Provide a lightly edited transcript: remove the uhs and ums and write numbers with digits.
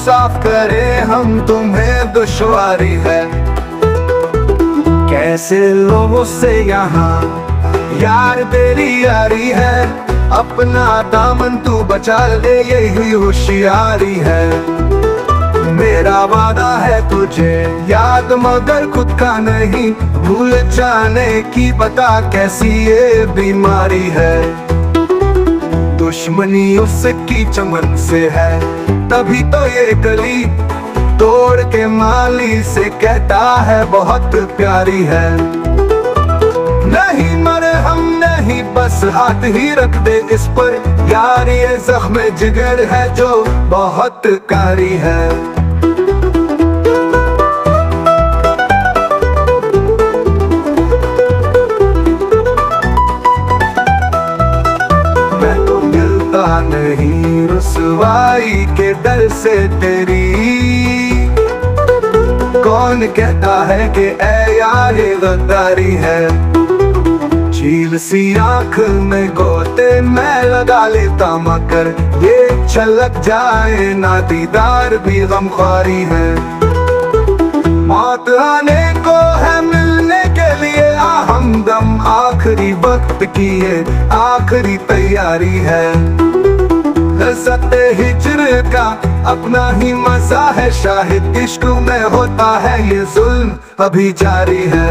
साफ करें हम, तुम्हें दुश्वारी है। कैसे लोगों से यहाँ यार तेरी यारी है, अपना दामन तू बचा ले यही होशियारी है। मेरा वादा है तुझे याद मगर खुद का नहीं, भूल जाने की बता कैसी ये बीमारी है। दुश्मनी उसकी चमन से है, तभी तो ये गली तोड़ के माली से कहता है बहुत प्यारी है। नहीं मरे हम नहीं, बस हाथ ही रख दे इस पर, यार ये जख्म जिगर है जो बहुत कारी है। मैं तो मिलता नहीं रुसवाई के डर से तेरी, कौन कहता है कि ऐ यार ये गद्दारी है। झील सी आँख में गोते मैं लगा लेता मगर ये छलक जाए ना, दीदार भी गमख्वारी है। मौत आने को है मिलने के लिए हमदम, आखिरी वक्त की ये आखिरी तैयारी है। लज़्ज़त हिज्र का अपना ही मज़ा है, शाहिद इश्क में होता है ये जुल्म अभी जारी है।